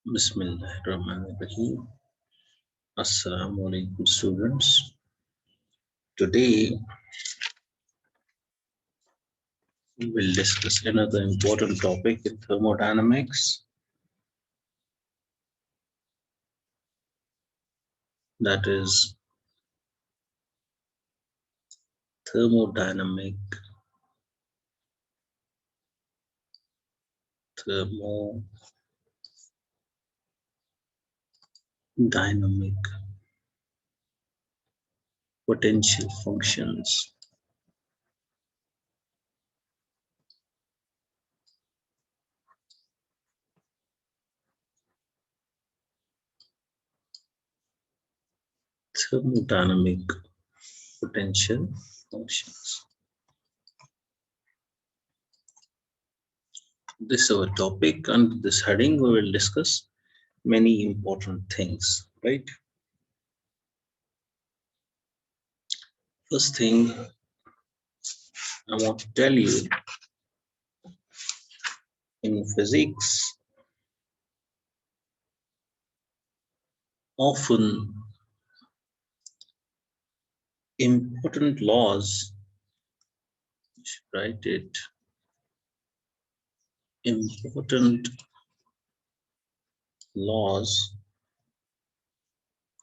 Bismillahirrahmanirrahim. Assalamu alaikum, students. Today we will discuss another important topic in thermodynamics, that is thermodynamic thermodynamic potential functions. Thermodynamic potential functions. This is our topic. Under this heading, we will discuss many important things, right? First thing I want to tell you, in physics, often important laws, write it, important laws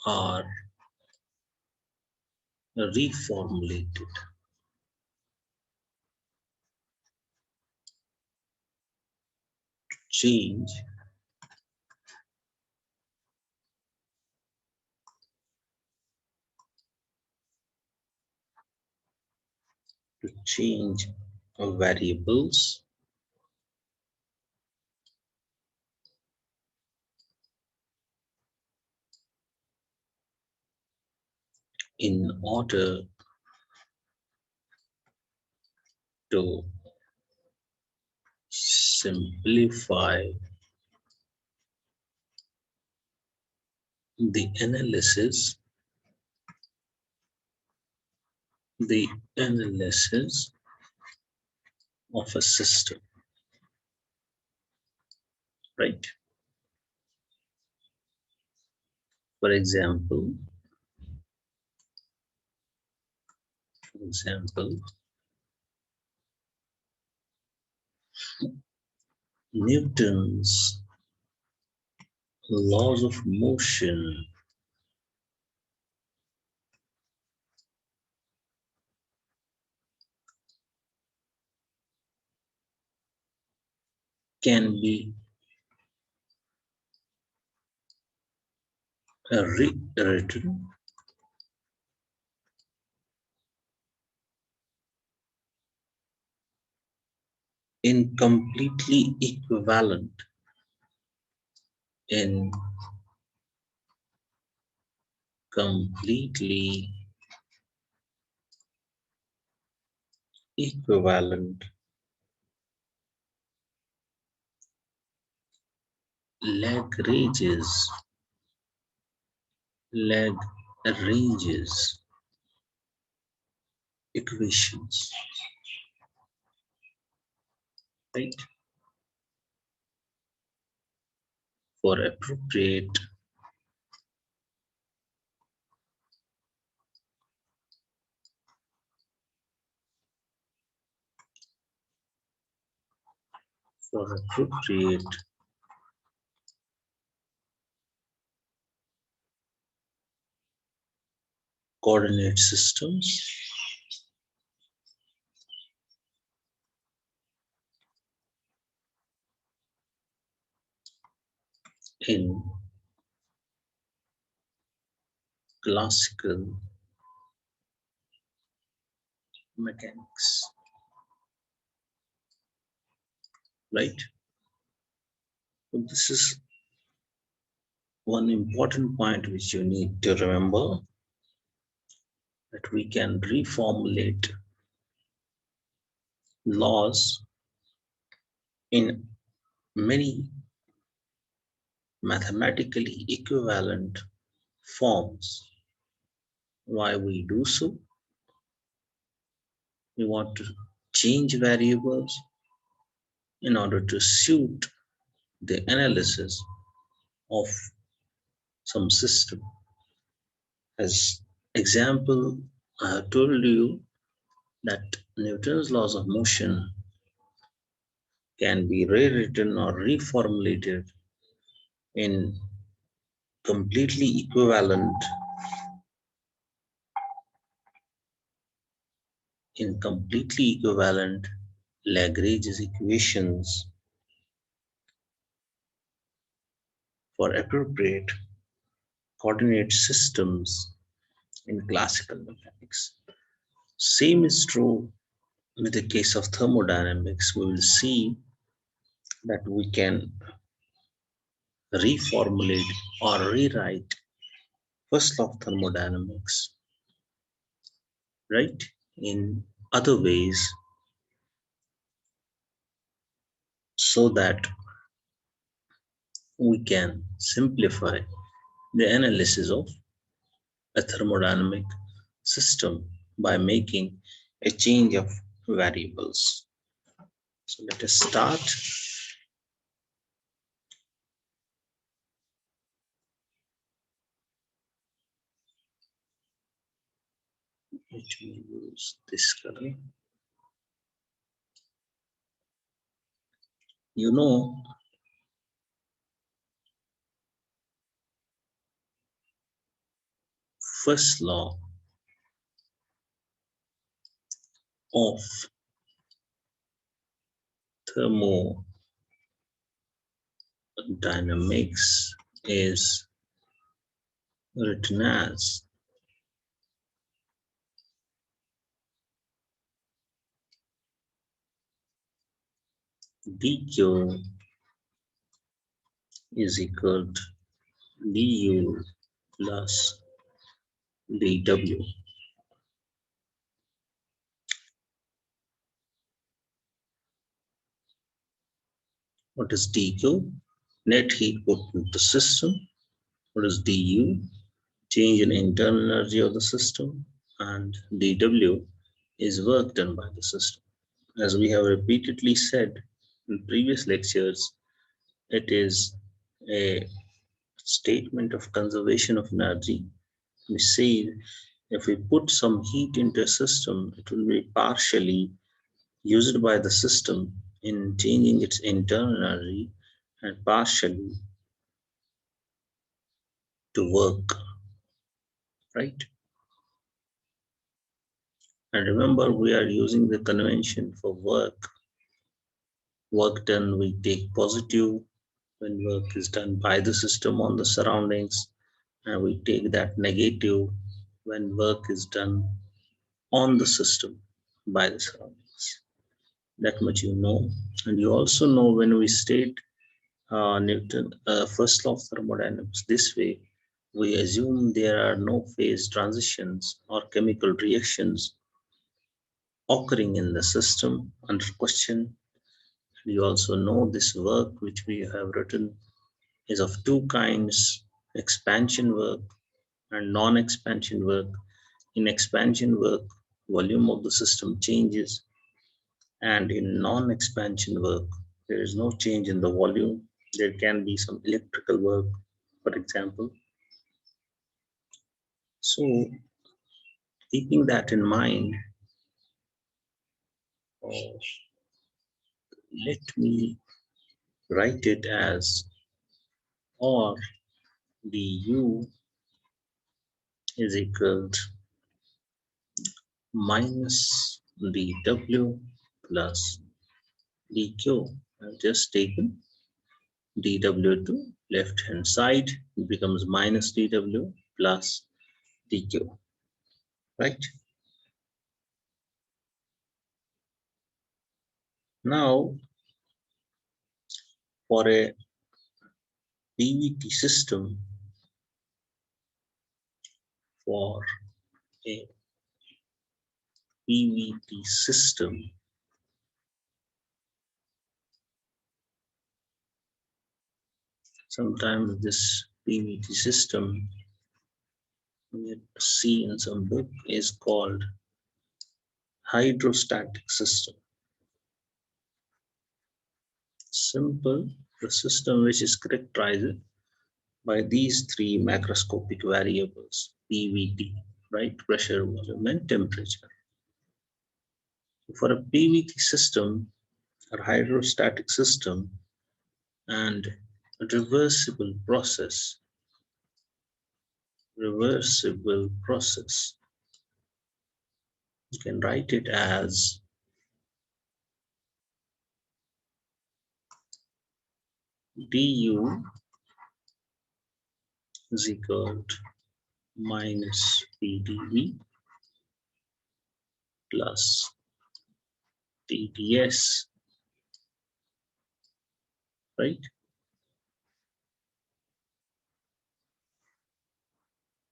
are reformulated. Change to change variables in order to simplify the analysis the analysis of a system, right? For example, Newton's laws of motion can be rewritten in in completely equivalent Lagrange's Lagrange's equations, right? For appropriate coordinate systems in classical mechanics, right? So this is one important point which you need to remember, that we can reformulate laws in many mathematically equivalent forms. Why we do so? We want to change variables in order to suit the analysis of some system. As example, I have told you that Newton's laws of motion can be rewritten or reformulated in completely equivalent Lagrange's equations for appropriate coordinate systems in classical mechanics. Same is true with the case of thermodynamics. We will see that we can reformulate or rewrite first law of thermodynamics, right, in other ways so that we can simplify the analysis of a thermodynamic system by making a change of variables. So let us start. Let me use this color. You know, first law of thermodynamics is written as dq is equal to du plus dw. What is dq? Net heat put into the system. What is du? Change in internal energy of the system. And dw is work done by the system. As we have repeatedly said in previous lectures, it is a statement of conservation of energy. We say if we put some heat into a system, it will be partially used by the system in changing its internal energy and partially to work, right? And remember, we are using the convention for work. Work done, we take positive when work is done by the system on the surroundings, and we take that negative when work is done on the system by the surroundings. That much you know. And you also know when we state Newton first law of thermodynamics this way, we assume there are no phase transitions or chemical reactions occurring in the system under question. You also know this work which we have written is of two kinds: expansion work and non-expansion work. In expansion work, volume of the system changes, and in non-expansion work, there is no change in the volume. There can be some electrical work, for example. So, keeping that in mind, uh, let me write it as or du is equal to minus dw plus dq. I've just taken dw to left hand side, it becomes minus dw plus dq, right? Now, for a PVT system, for a PVT system, sometimes this PVT system we see in some book is called hydrostatic system. Simple, the system which is characterized by these three macroscopic variables, PVT, right? Pressure, volume, and temperature. For a PVT system or hydrostatic system and a reversible process, you can write it as du is equal to minus PdV plus TdS, right?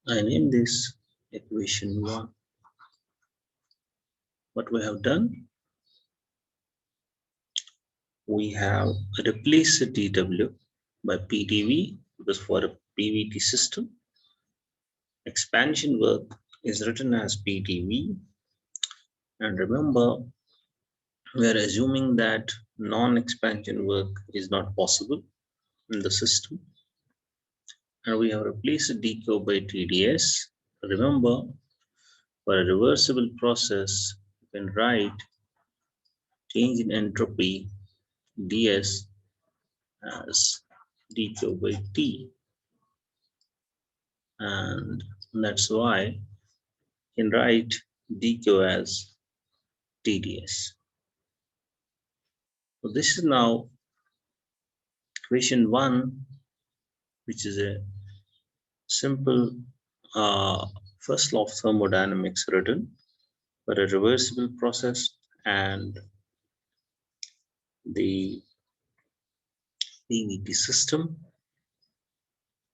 I name this equation 1. What we have done, we have replaced dW by PdV, because for a PVT system, expansion work is written as PdV. And remember, we are assuming that non-expansion work is not possible in the system. And we have replaced dQ by TdS. Remember, for a reversible process, you can write change in entropy ds as dQ by T. And that's why you can write dQ as TdS. So this is now equation 1, which is a simple first law of thermodynamics written for a reversible process and the PVT system.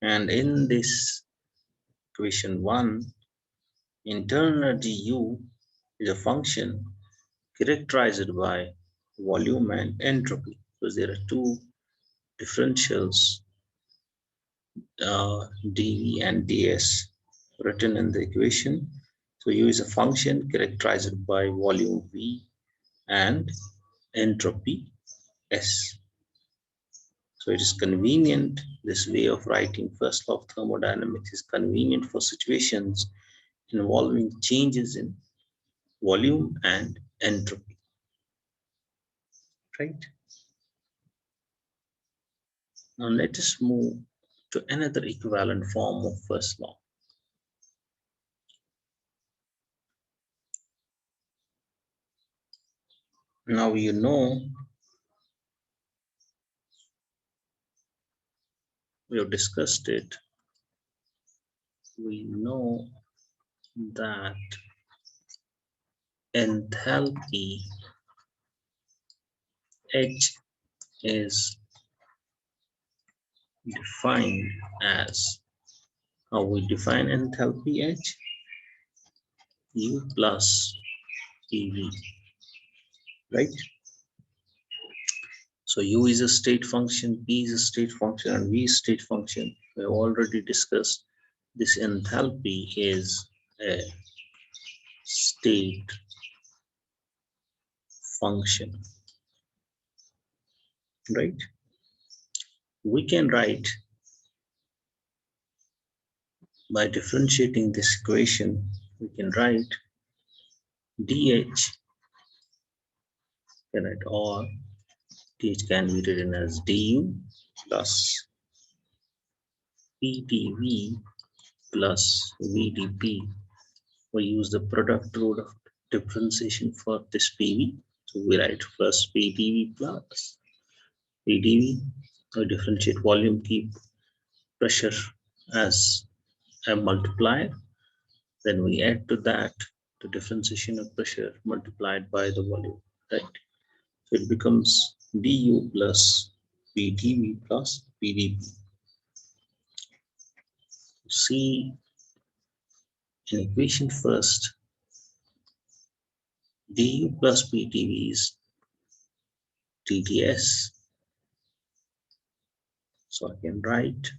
And in this equation 1, internal energy U is a function characterized by volume and entropy, because there are two differentials, dV and ds, written in the equation. So U is a function characterized by volume V and entropy S. So it is convenient, this way of writing first law of thermodynamics is convenient for situations involving changes in volume and entropy, right? Now let us move to another equivalent form of first law. Now you know, we have discussed it, we know that enthalpy H is defined as, how we define enthalpy H? U plus PV, right? So U is a state function, P is a state function, and V is state function. We have already discussed this enthalpy is a state function, right? We can write, by differentiating this equation, we can write dH, can write, or dH can be written as du plus pdv plus vdp. We use the product rule of differentiation for this PV. So we write first pdv plus pdv. We differentiate volume, keep pressure as a multiplier. Then we add to that the differentiation of pressure multiplied by the volume, right? So it becomes du plus pdv plus pdv. See in equation first, du plus pdv is TdS. So I can write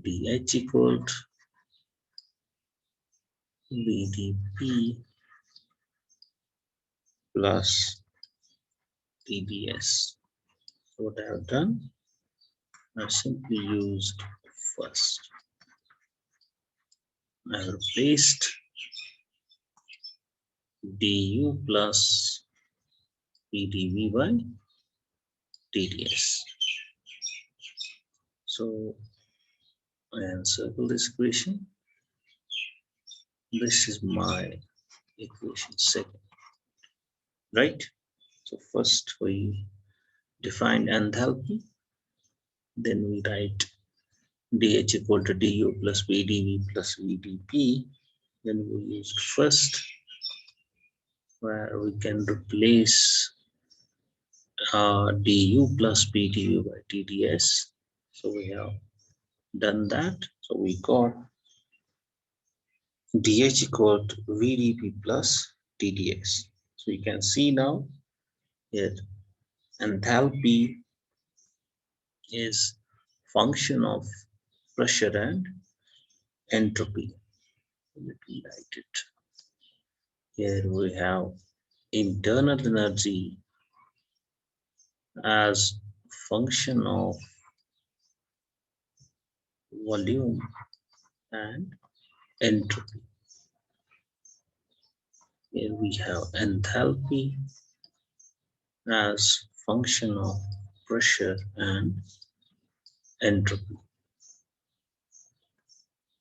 dH equal to vdp plus TdS. So what I have done, I simply used first. I have replaced du plus pdv by tds. So I encircle this equation. This is my equation second, right? So first we define enthalpy, then we write dH equal to du plus vdv plus vdp. Then we used first, where we can replace du plus pdv by tds. So we have done that. So we got dH equal to vdp plus tds. So you can see now here enthalpy is function of pressure and entropy. Let me write it. Here we have internal energy as function of volume and entropy. Here we have enthalpy as function of pressure and entropy.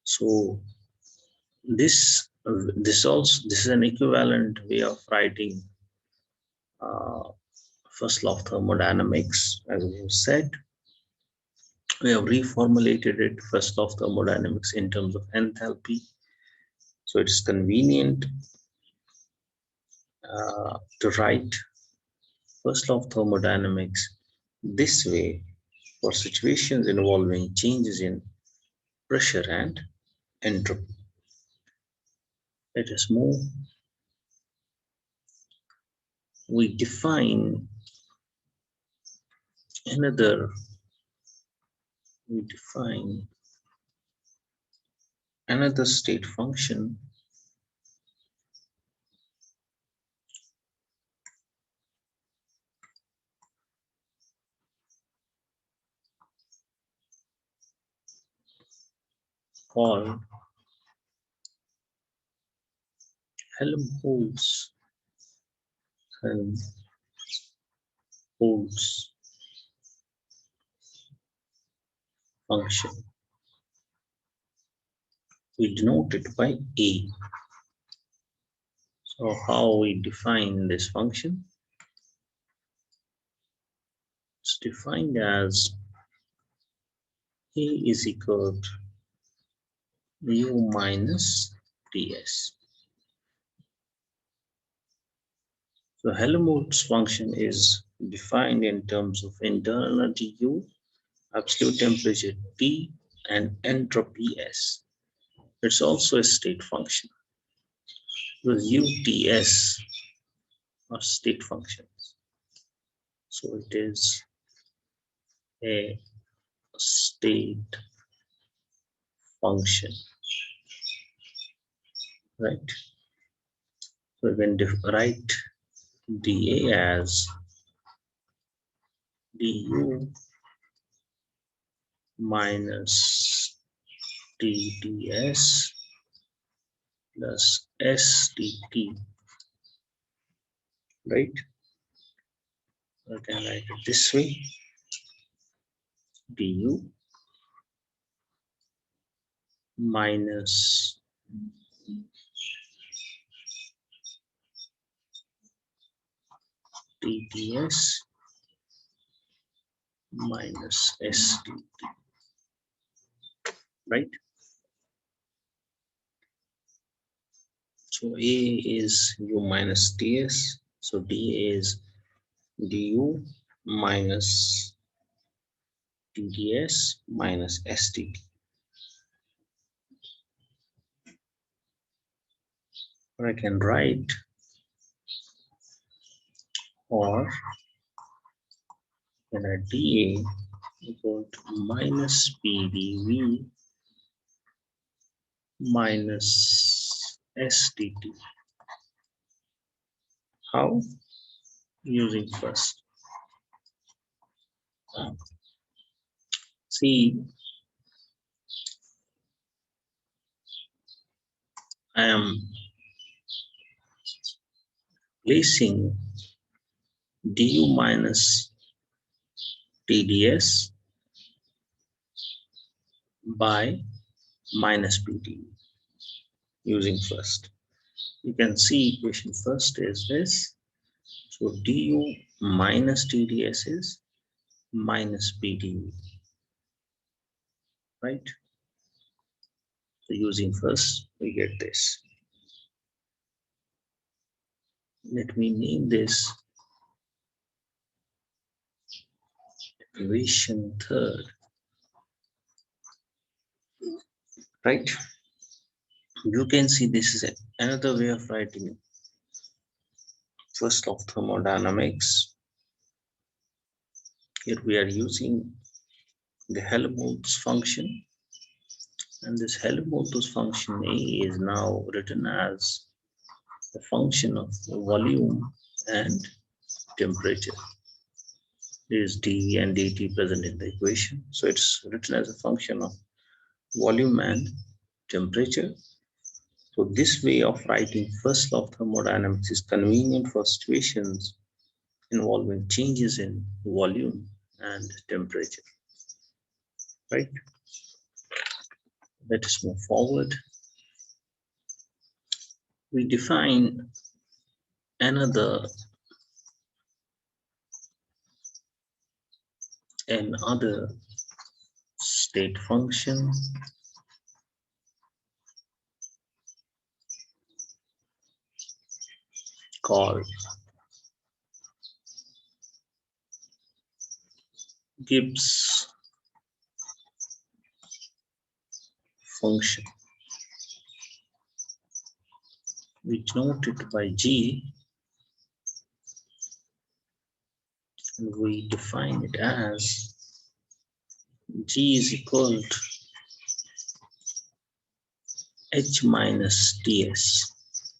So this is an equivalent way of writing first law of thermodynamics. As we have said, we have reformulated it, first law of thermodynamics, in terms of enthalpy. So it's convenient to write first law of thermodynamics this way for situations involving changes in pressure and entropy. Let us move. We define another, state function called Helmholtz function. We denote it by A. So how we define this function? It's defined as A is equal to u minus ds. So Helmholtz function is defined in terms of internal energy U, absolute temperature T, and entropy S. It's also a state function. The UTS are state functions. So it is a state function, right? So we can write dA as du minus tds plus sdt, right? I can write it this way: du minus tds minus sdt, right? So A is u minus ts, so d is du minus tds minus sdt. Or I can write, or can write dA equal to minus pdv minus sdt. How? Using first. See, I am placing du minus TdS by minus PT using first. You can see equation first is this. So du minus TdS is minus PdV, right? So using first, we get this. Let me name this equation third, right? You can see this is another way of writing first law of thermodynamics. Here we are using the Helmholtz function, and this Helmholtz function A is now written as the function of volume and temperature. There is d and dt present in the equation, so it's written as a function of volume and temperature. So this way of writing first law of thermodynamics is convenient for situations involving changes in volume and temperature, right? Let us move forward. We define another state function called Gibbs function. We denote it by G, and we define it as G is equal to H minus Ts.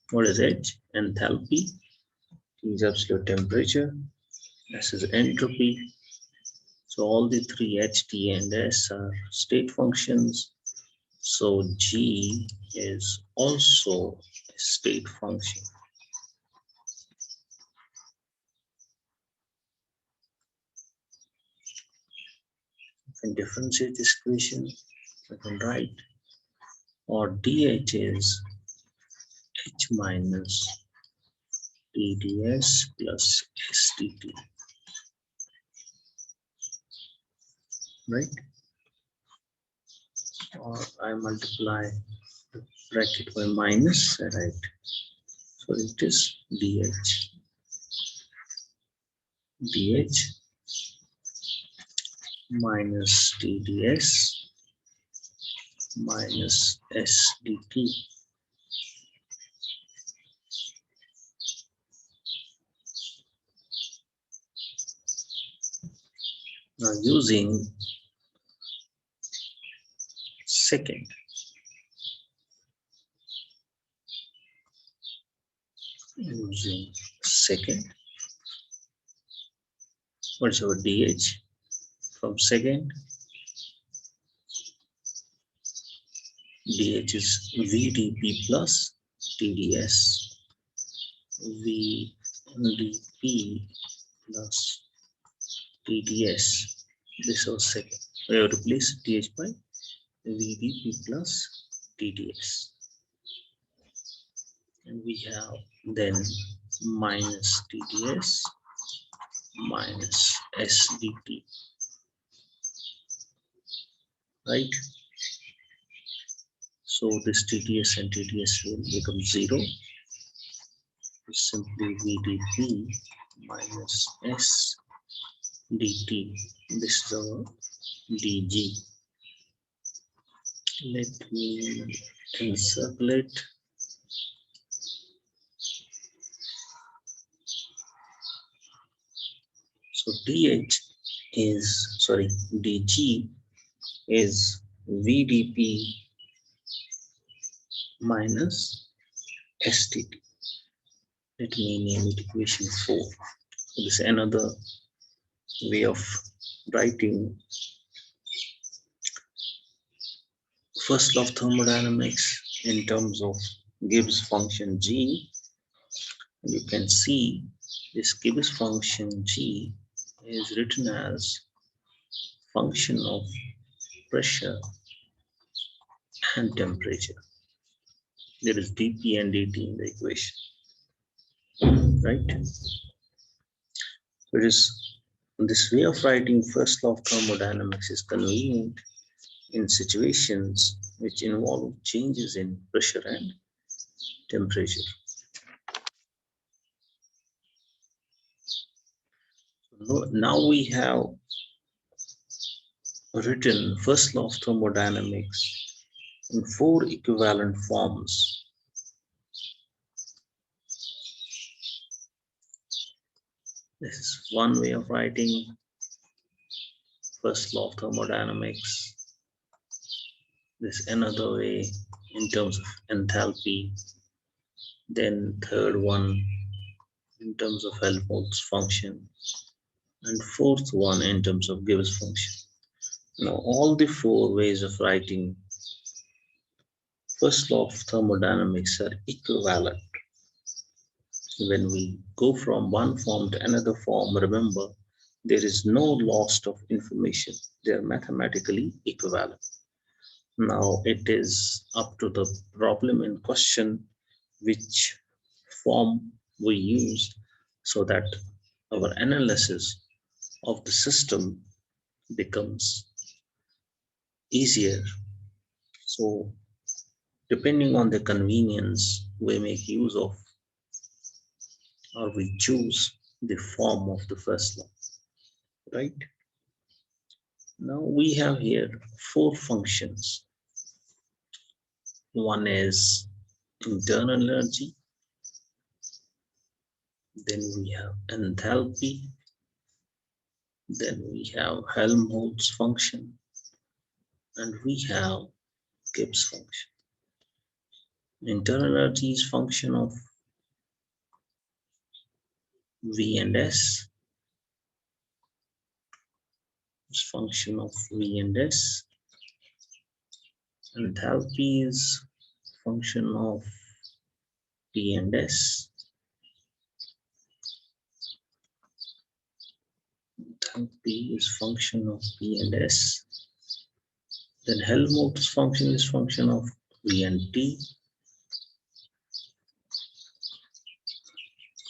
What is H? Enthalpy. T is absolute temperature. S is entropy. So all the three H, T, and S are state functions. So G is also a state function. You can differentiate this equation. I can write, or dH is H minus TdS plus STT, right? Or I multiply the bracket by minus, right? So it is dH minus TdS minus SDT. Now using second, what's our dH from second? dH is VdP plus TdS, VdP plus TdS. This was second. We have replaced dH by VdP plus TdS. And we have then minus TdS minus SDT, right? So this TdS and TdS will become 0. It's simply VdP minus SDT. This is our dG. Let me encircle it. So dG is VdP minus STT. Let me name it equation 4. So this is another way of writing first law of thermodynamics in terms of Gibbs function G, you can see this Gibbs function G is written as function of pressure and temperature. There is dP and dt in the equation, right? So it is this way of writing first law of thermodynamics is convenient in situations which involve changes in pressure and temperature. Now we have written first law of thermodynamics in 4 equivalent forms. This is one way of writing first law of thermodynamics. This another way in terms of enthalpy. Then third one in terms of Helmholtz function. And fourth one in terms of Gibbs function. Now all the 4 ways of writing first law of thermodynamics are equivalent. When we go from one form to another form, remember, there is no loss of information. They are mathematically equivalent. Now it is up to the problem in question which form we use so that our analysis of the system becomes easier. So depending on the convenience, we make use of or we choose the form of the first law, right? Now we have here 4 functions. One is internal energy, then we have enthalpy, then we have Helmholtz function, and we have Gibbs function. Internal energy is function of V and S, is function of V and S. Enthalpy is function of P and S. Enthalpy is function of P and S. Then Helmholtz function is function of V and T.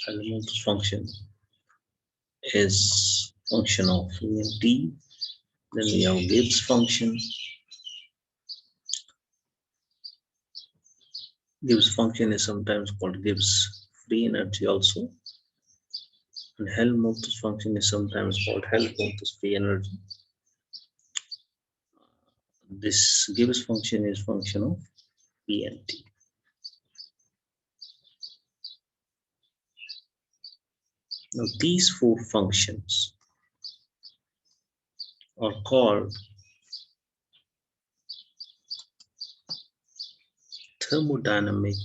Helmholtz function is function of V and T. Then we have Gibbs function. Gibbs function is sometimes called Gibbs free energy also. And Helmholtz function is sometimes called Helmholtz free energy. This Gibbs function is function of P and T. Now these 4 functions are called thermodynamic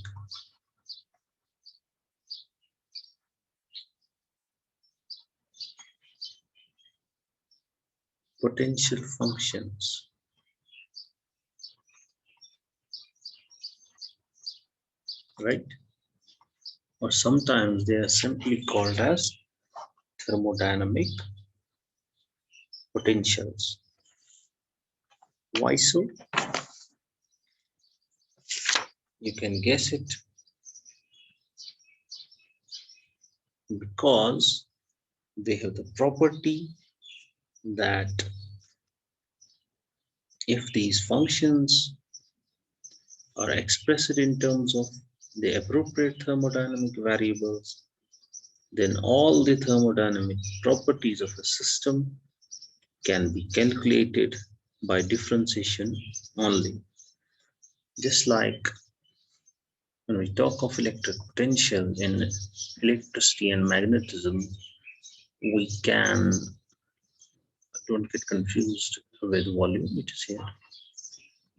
potential functions, right? Or sometimes they are simply called as thermodynamic potentials. Why so? You can guess it. Because they have the property that if these functions are expressed in terms of the appropriate thermodynamic variables, then all the thermodynamic properties of a system can be calculated by differentiation only. Just like when we talk of electric potential in electricity and magnetism, we can, don't get confused with volume, it is here,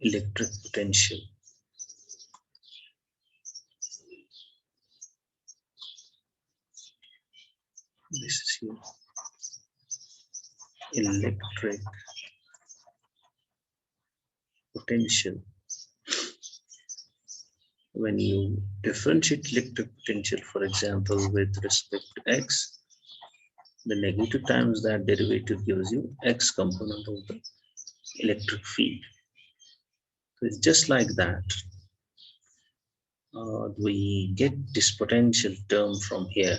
electric potential. This is here. electric potential. When you differentiate electric potential, for example, with respect to x, the negative times that derivative gives you x component of the electric field. So it's just like that. We get this potential term from here.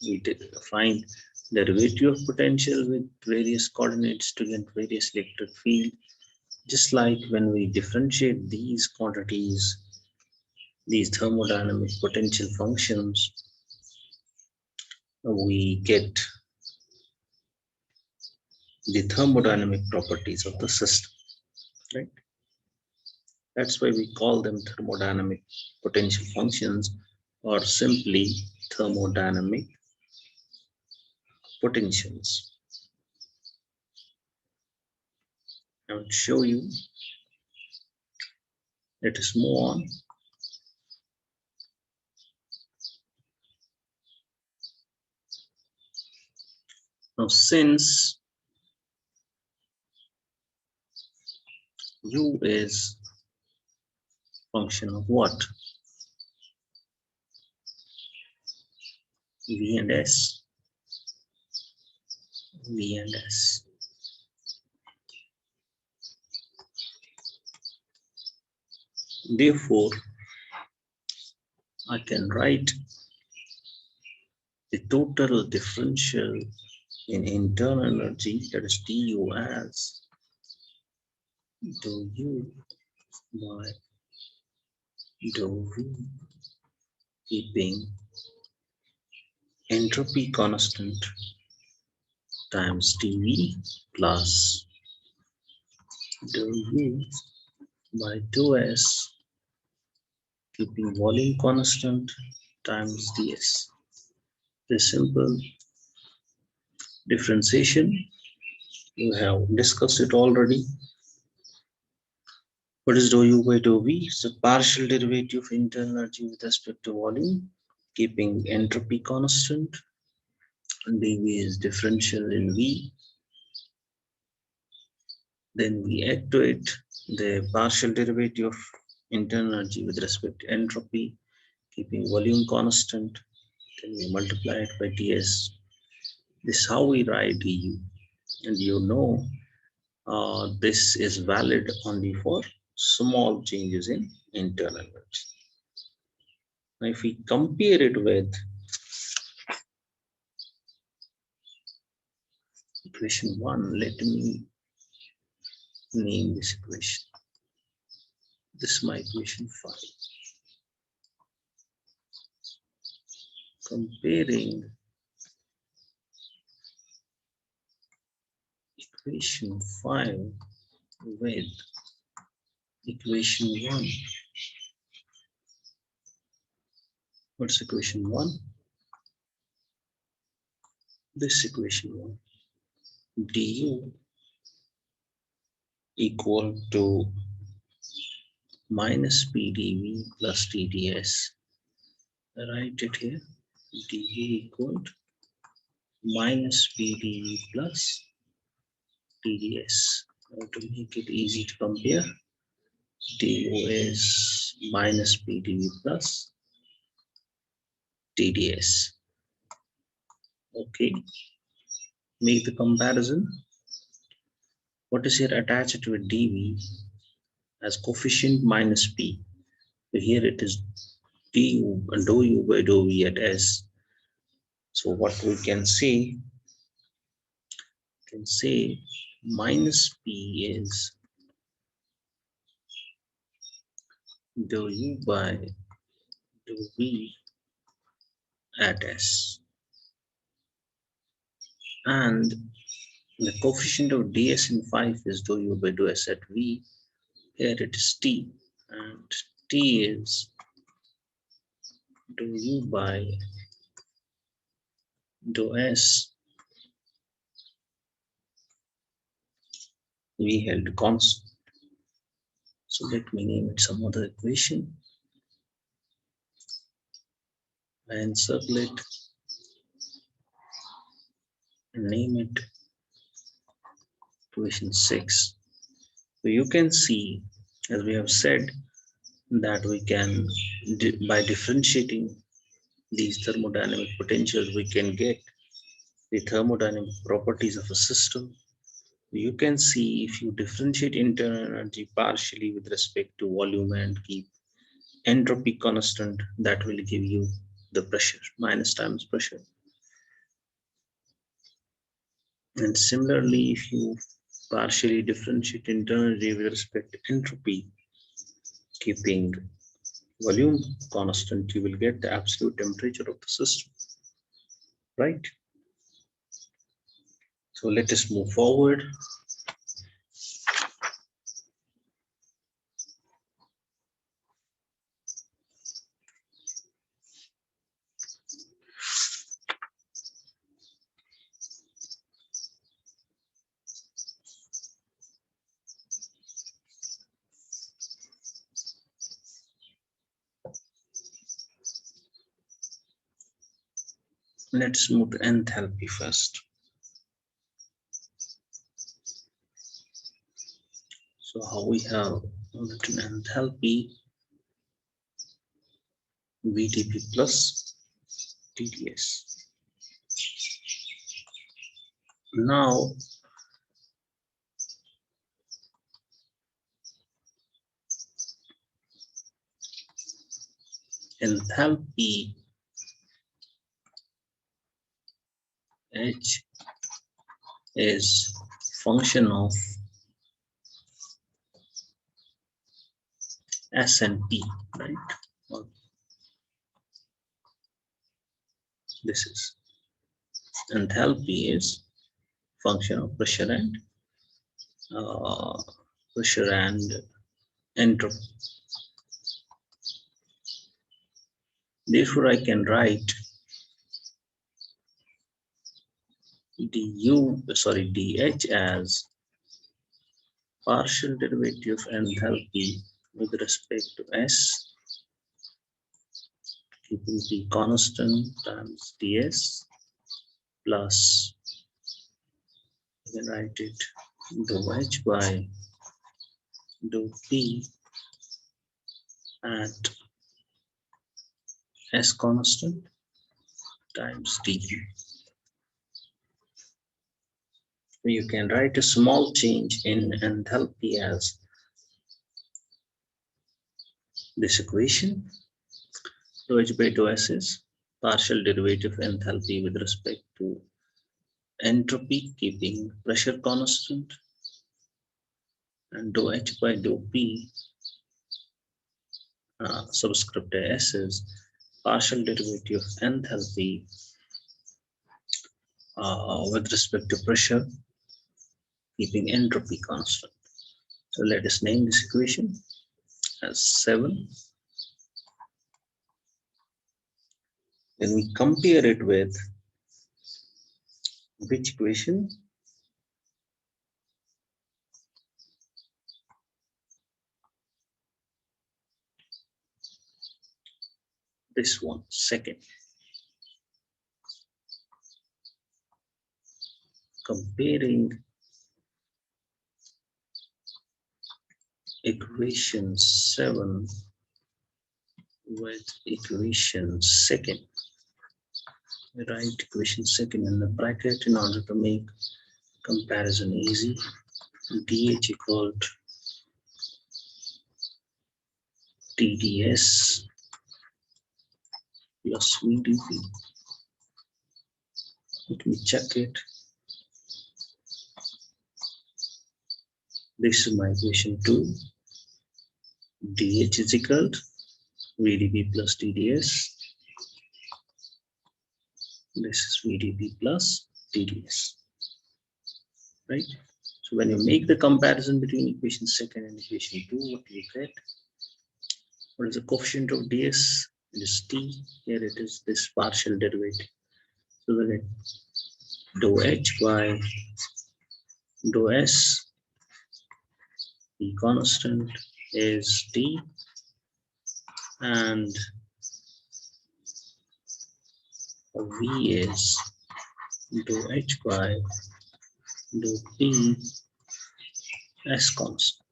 We find derivative of potential with various coordinates to get various electric field. Just like when we differentiate these quantities, these thermodynamic potential functions, we get the thermodynamic properties of the system, right? That's why we call them thermodynamic potential functions, or simply thermodynamic potentials. I will show you. Let us move on. Now, since U is function of what? V and S. V and S. Therefore, I can write the total differential in internal energy, that is dU, as dou U by dou V, keeping entropy constant times dV plus dou U by dou S, keeping volume constant times ds. This simple differentiation, you have discussed it already. What is dou U by dou V? It's a partial derivative of internal energy with respect to volume, keeping entropy constant, and dV is differential in V. Then we add to it the partial derivative of internal energy with respect to entropy, keeping volume constant. Then we multiply it by ds. This is how we write du, and you know this is valid only for small changes in internal energy. Now, if we compare it with equation 1, let me name this equation. This is my equation 5. Comparing equation 5 with equation 1. What's equation 1? This equation 1. du equal to minus pdv plus tds. I write it here. du equal to minus pdv plus tds. Now, to make it easy to compare, du is minus pdv plus tds. Okay, make the comparison. What is here attached to a dv as coefficient minus p? So here it is du and dou u by dou v at s. So what we can say minus p is dou u by dou v at s, and the coefficient of ds in 5 is dou u by dou s at v. Here it is t, and t is dou u by dou s. We held constant. So let me name it some other equation and circle it and name it equation 6. So you can see, as we have said, that we can, by differentiating these thermodynamic potentials, we can get the thermodynamic properties of a system. You can see if you differentiate internal energy partially with respect to volume and keep entropy constant, that will give you the pressure, minus times pressure. And similarly, if you partially differentiate internal energy with respect to entropy, keeping volume constant, you will get the absolute temperature of the system, right? So let us move forward. Let's move to enthalpy first. So how we have written enthalpy, VDP plus TDS. Now enthalpy H is function of S and P, right? Well, this is enthalpy is function of pressure and entropy. Therefore, I can write dH as partial derivative of enthalpy with respect to S, keeping P constant, times ds plus, you can write it, dou H by dou P at S constant times dU. You can write a small change in enthalpy as this equation. Dou H by dou S is partial derivative of enthalpy with respect to entropy, keeping pressure constant, and dou H by dou P subscript S is partial derivative of enthalpy with respect to pressure, keeping entropy constant. So let us name this equation as 7. Then we compare it with which equation? This one, second. Comparing equation 7 with equation second. We write equation second in the bracket in order to make comparison easy. dH equal to TDS plus VDP. Let me check it. This is my equation 2. dH is equal to VDP plus TDS. This is VDP plus TDS, right? So when you make the comparison between equation second and equation 2, what do you get? What is the coefficient of ds? It is t. Here it is this partial derivative. So we get dou H by dou S, the constant is t, and V is dou H by dou P as constant.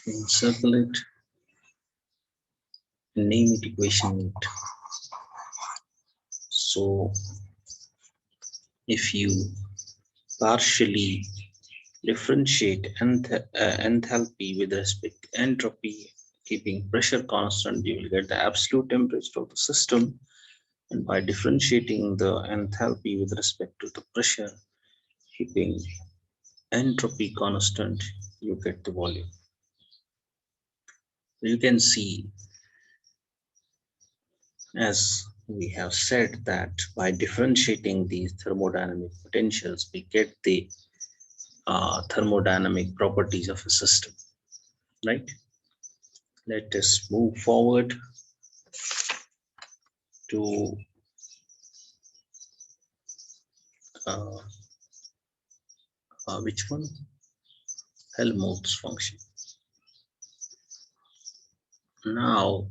Encircle it, name it equation 8. So if you partially differentiate enthalpy with respect to entropy, keeping pressure constant, you will get the absolute temperature of the system. And by differentiating the enthalpy with respect to the pressure, keeping entropy constant, you get the volume. You can see, as we have said, that by differentiating these thermodynamic potentials, we get the thermodynamic properties of a system, right? Let us move forward to uh, which one? Helmholtz function. Now,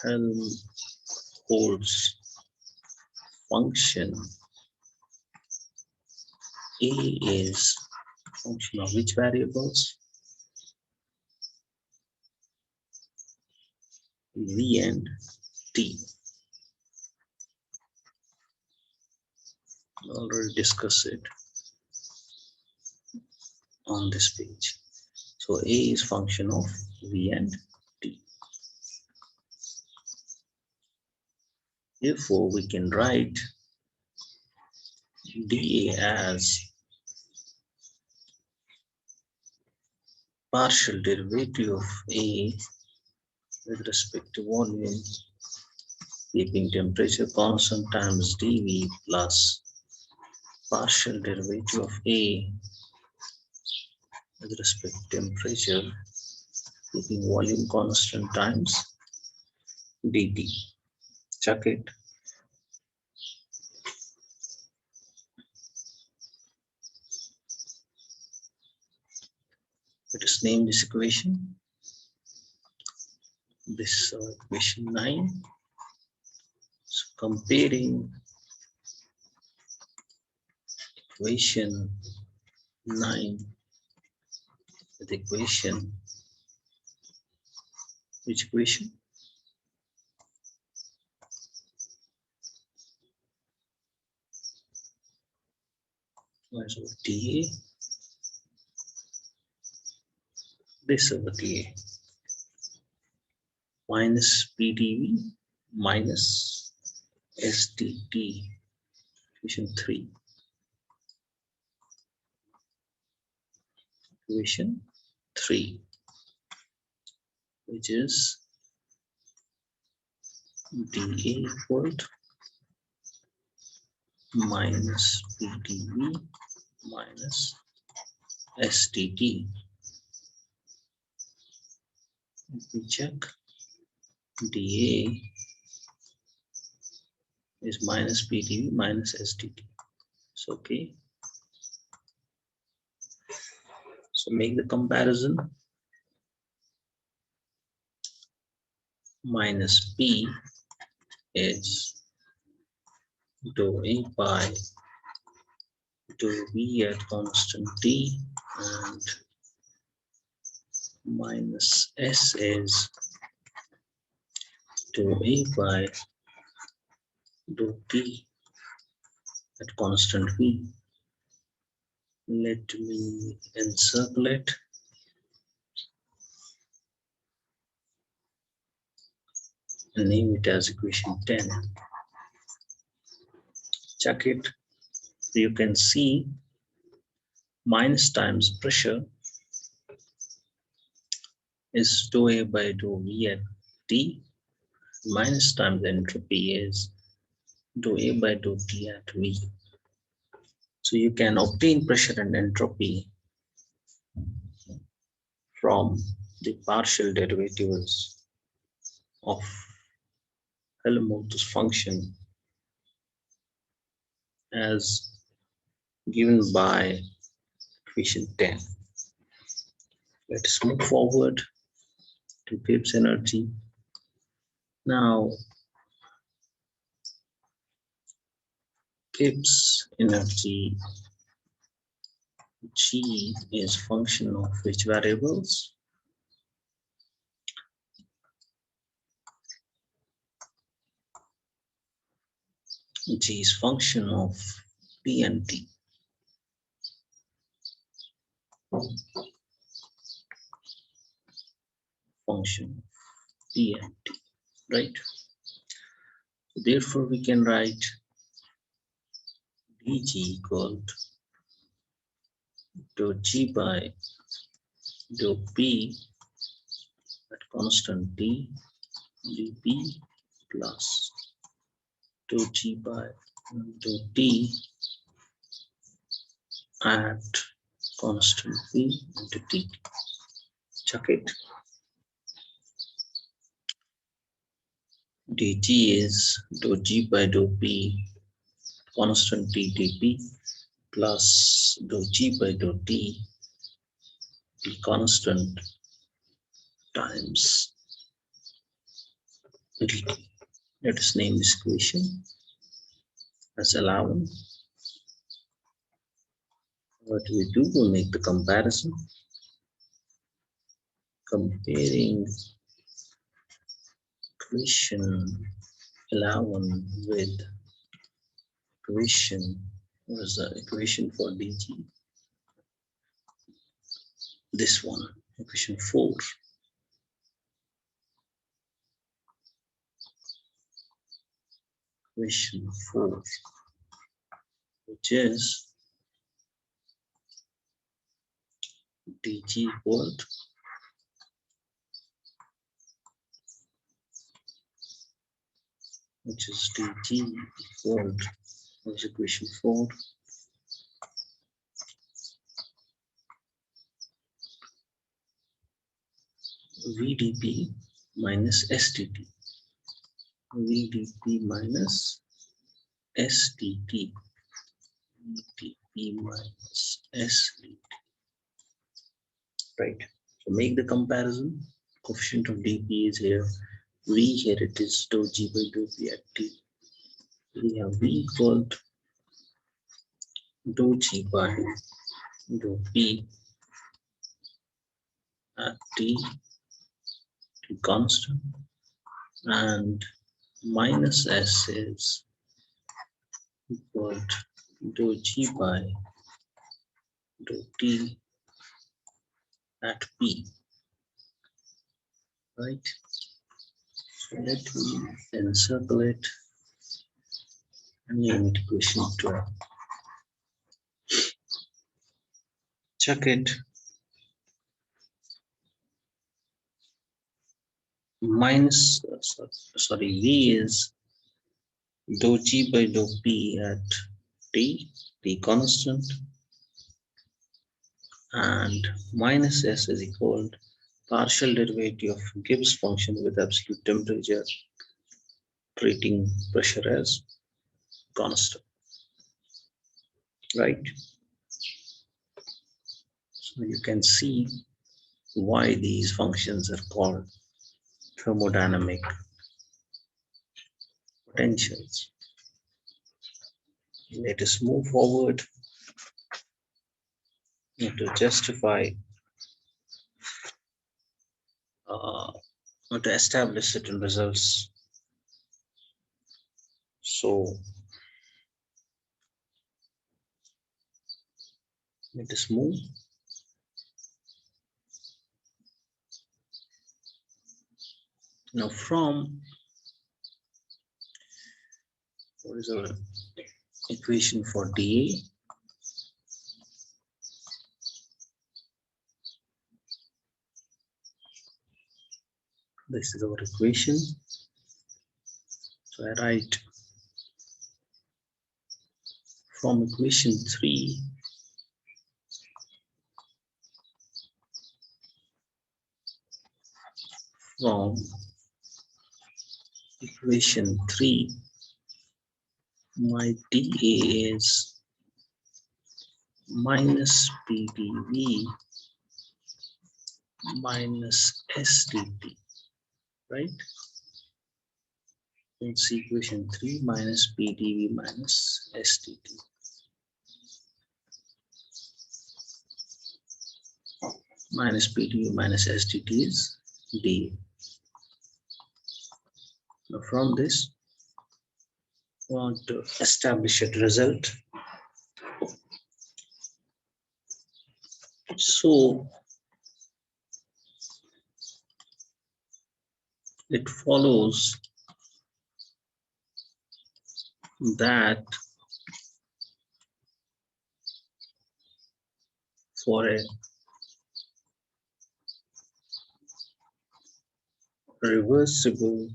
Helmholtz function. A is function of which variables? V and T. Already discussed it on this page. So A is function of V and T. Therefore, we can write dA as partial derivative of A with respect to volume, keeping temperature constant, times dV plus partial derivative of A with respect to temperature, keeping volume constant, times dt. Check it. Let us name this equation. This equation 9. So comparing equation 9 with equation, which equation? So dA, this over dA, minus PdV minus SdT, equation 3. Equation 3, which is dA equal to minus PdV minus SdT. Let me check. dA is minus PdV minus SdT. So okay. So make the comparison. Minus P is dou A by dou V at constant T, and minus S is dou A by dou T at constant V. Let me encircle it. And name it as equation 10. Check it. You can see minus times pressure is dou A by dou V at T. Minus times entropy is dou A by dou T at V. So you can obtain pressure and entropy from the partial derivatives of Helmholtz function as given by equation 10. Let's move forward to Gibbs Energy. Now, Gibbs Energy G is function of which variables? G is function of P and T. Function P and T, right? Therefore, we can write dg equal to G by dou P at constant T dP plus dou G by dou T at constant P into T. Check it. dg is dou G by dou P constant T dP plus dou G by dou T P constant times dt. Let us name this equation as allowing. What we do, we'll make the comparison. Comparing equation 11 with equation, what is the equation for dg? This one, equation 4. Equation 4, which is dg equal to which is dg equal to, what is equation 4? VdP minus STT. VdP minus STT. VdP minus STT. Right. So make the comparison. Coefficient of dP is here. V here it is dou G by dou P at T. We have V equal to dou G by dou P at T to constant, and minus S is equal to dou G by dou T at P. Right? So let me encircle it and name it equation 12. Check it. Minus, sorry, V is dou G by dou P at T, T constant, and minus S is equal to partial derivative of Gibbs function with absolute temperature, treating pressure as constant, right? So you can see why these functions are called thermodynamic potentials. Let us move forward to justify to establish certain results. So let us move. Now from what is our equation for dA? This is our equation. So I write from equation 3 from equation 3 my dA is minus PdV minus STT, right? It's equation 3 minus PdV minus STT. Minus PdV minus STT is dA. Now from this, we want to establish a result. So it follows that for a reversible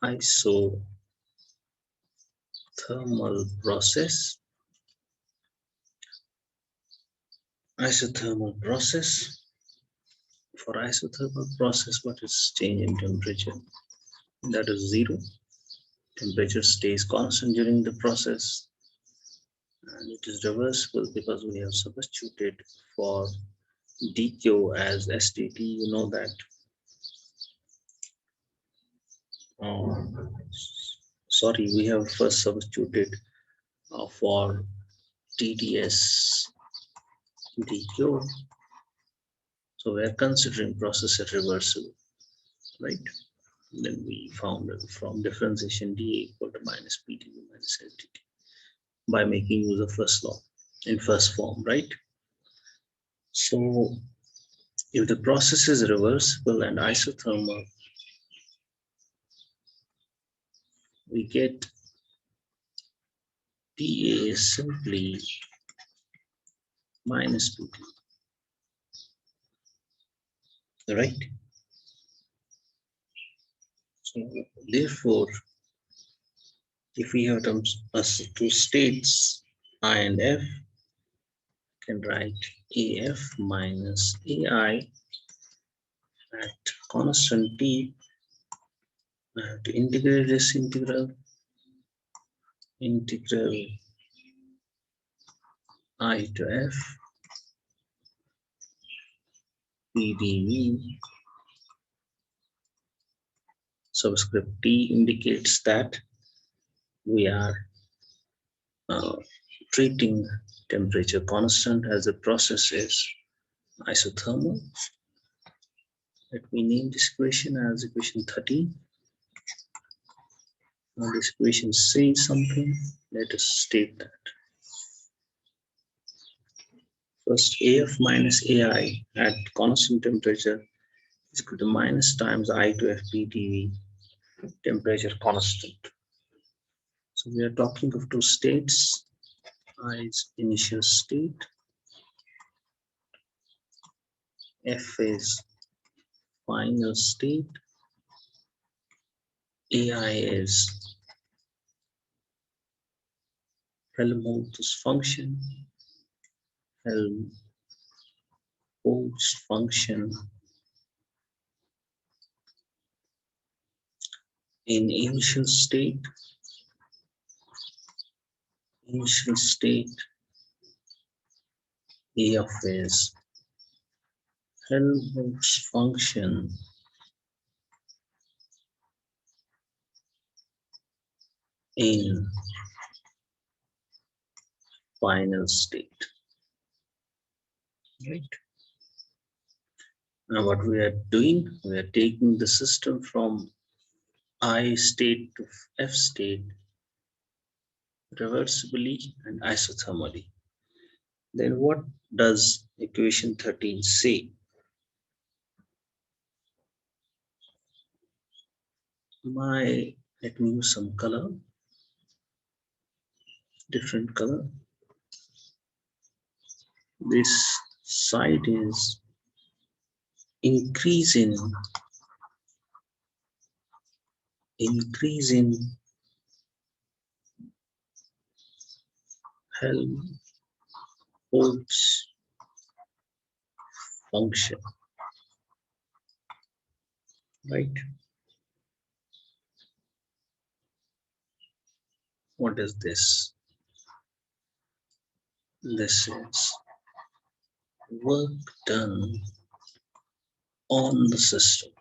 isothermal process, for isothermal process, what is change in temperature? That is zero. Temperature stays constant during the process, and it is reversible because we have substituted for dq as STT. You know that. Sorry, we have first substituted for TDS dq. So we are considering process at reversible, right? Then we found from differentiation dA equal to minus PdV minus STT by making use of first law in first form, right? So if the process is reversible and isothermal, we get dA is simply minus PdV, right? So therefore, if we have two states I and F, can write AF minus AI at constant T. I have to integrate this integral I to F PdV subscript T indicates that we are treating temperature constant as the process is isothermal. Let me name this equation as equation 13. Now this equation says something. Let us state that. First, AF minus AI at constant temperature is equal to minus times I to F PdV, temperature constant. So we are talking of two states. I is initial state, F is final state, AI is Helmholtz function, in initial state AF is Helmholtz function in final state, right? Now what we are doing, we are taking the system from I state to F state reversibly and isothermally. Then what does equation 13 say? Let me use some color, different color. This side is increase in Helmholtz function, right? What is this? This is work done on the system.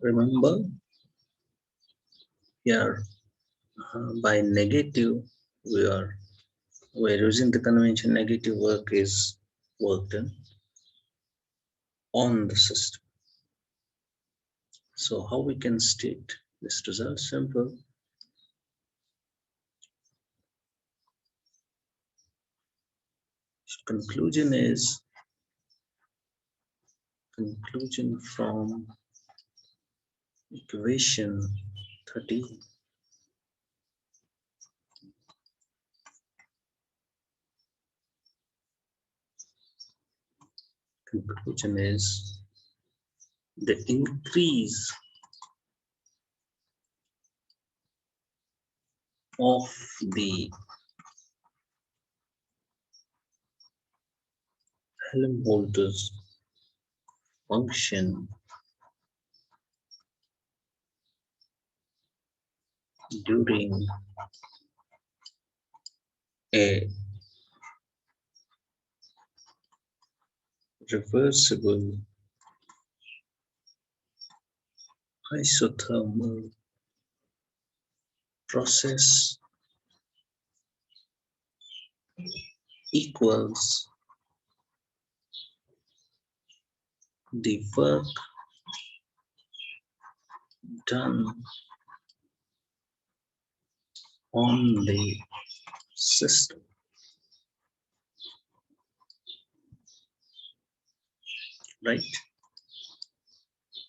Remember here by negative we're using the convention negative work is work done on the system. So how we can state this result? Simple. Conclusion from equation 13. Conclusion is the increase of the Helmholtz function during a reversible isothermal process equals the work done on the system, right?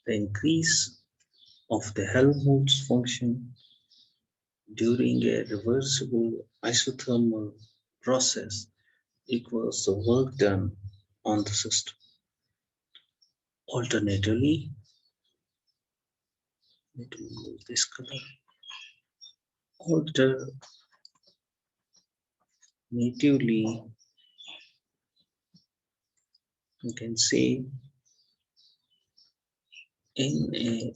The increase of the Helmholtz function during a reversible isothermal process equals the work done on the system. Alternatively, let me move this color. Alternatively, you can say in a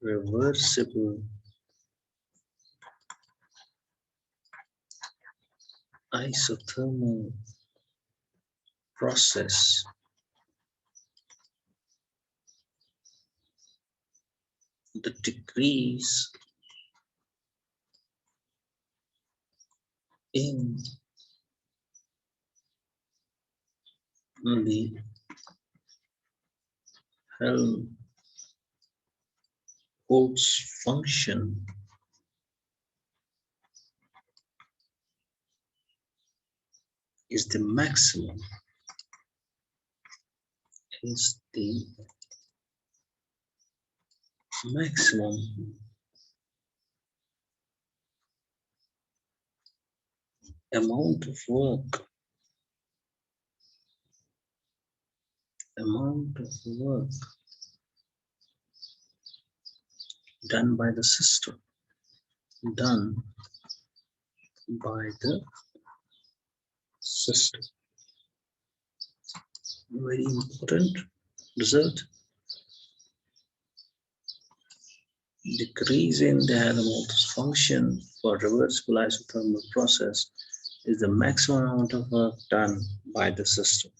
reversible isothermal process, the decrease in the Helmholtz function is the maximum amount of work done by the system, Very important result. Decrease in the Helmholtz function for reversible isothermal process is the maximum amount of work done by the system.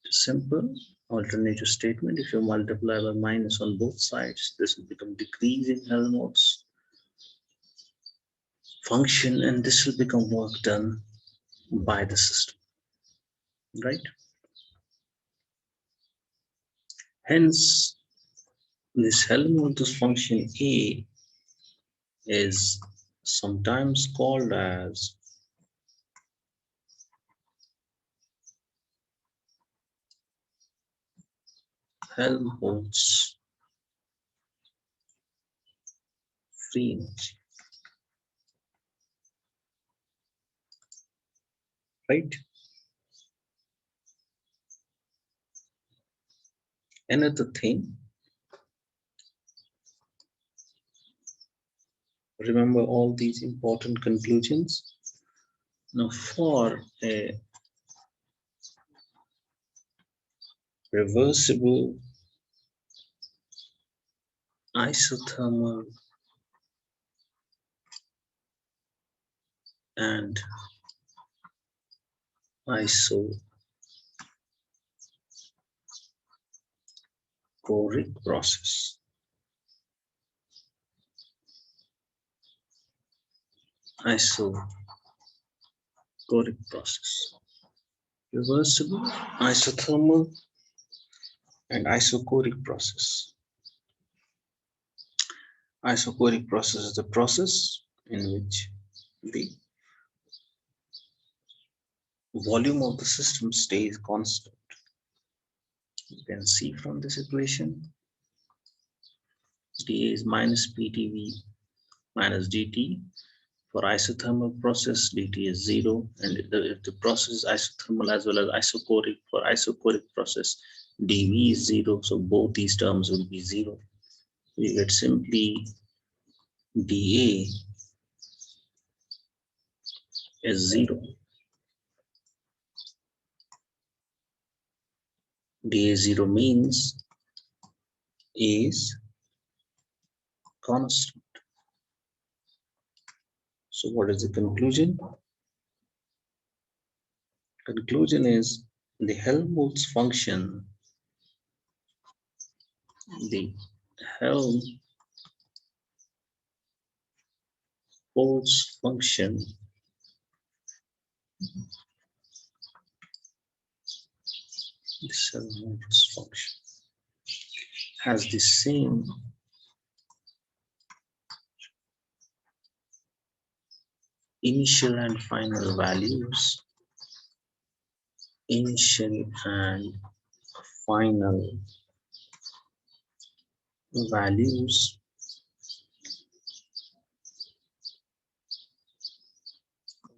Simple alternative statement. If you multiply by minus on both sides, this will become decrease in Helmholtz function, and this will become work done by the system, right? Hence, this Helmholtz function A is sometimes called as Helmholtz free energy, right? Another thing, remember all these important conclusions. Now, for a reversible isothermal and Isochoric process. Isochoric process. Reversible, isothermal, and isochoric process. Isochoric process is the process in which the volume of the system stays constant. You can see from this equation, dA is minus PdV minus dt. For isothermal process, dt is 0, and if the process is isothermal as well as isochoric, for isochoric process, dV is 0, so both these terms will be 0. We get simply dA is 0. dA 0 means A is constant. So what is the conclusion? Conclusion is the Helmholtz function, the Helmholtz function has the same initial and final values, initial and final values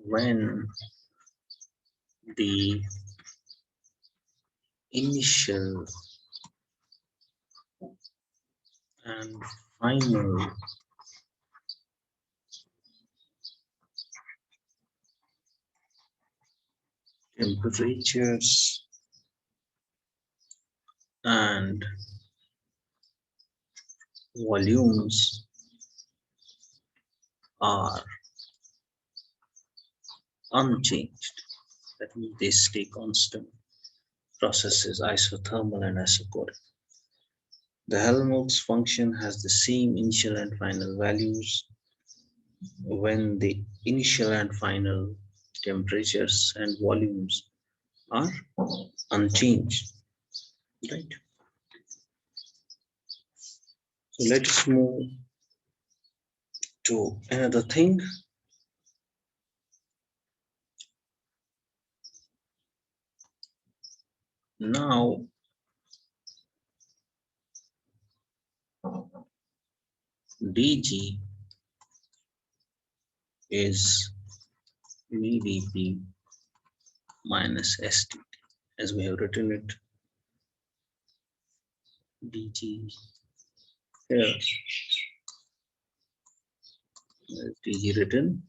when the initial and final temperatures and volumes are unchanged. That means they stay constant. Processes isothermal and isochoric. The Helmholtz function has the same initial and final values when the initial and final temperatures and volumes are unchanged. Right. So let us move to another thing. Now dg is VdP minus St, as we have written it. dg here dg written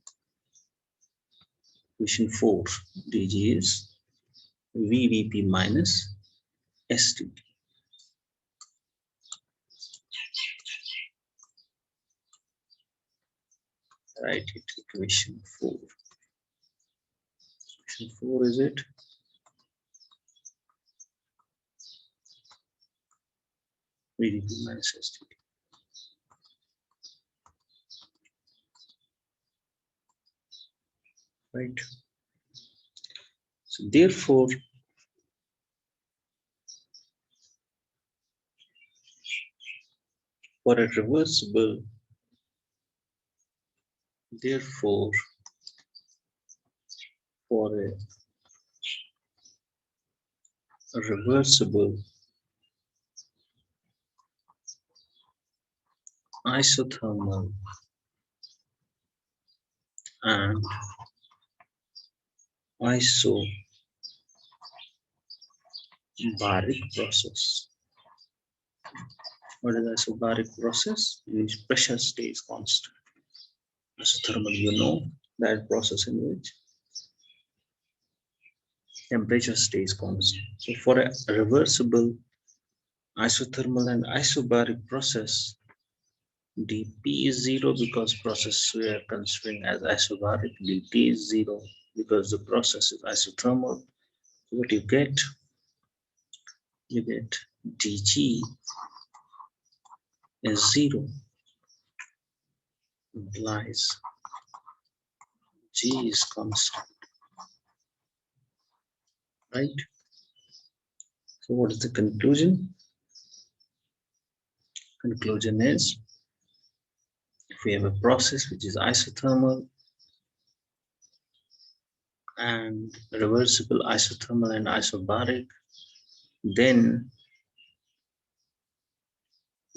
equation 4. dg is VdP minus St. Write it equation 4. Equation 4 is it? VdP minus St. Right. So therefore, for a reversible, therefore, for a reversible isothermal and isobaric process. What is isobaric process? In which pressure stays constant. Isothermal, you know, that process in which temperature stays constant. So for a reversible isothermal and isobaric process, dP is 0 because process we are considering as isobaric, dt is 0. because the process is isothermal. What you get dg is 0, implies g is constant, right? So what is the conclusion? Conclusion is, if we have a process which is isothermal and reversible, isothermal and isobaric, then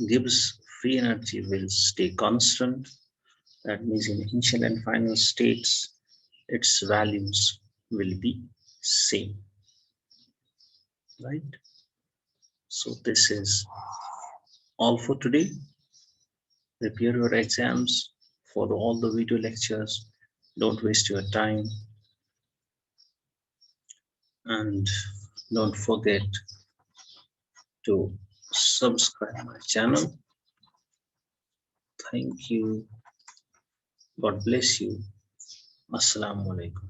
Gibbs free energy will stay constant. That means in initial and final states, its values will be same, right? So this is all for today. Prepare your exams, follow all the video lectures, don't waste your time, and don't forget to subscribe my channel. Thank you. God bless you. Assalamu alaikum.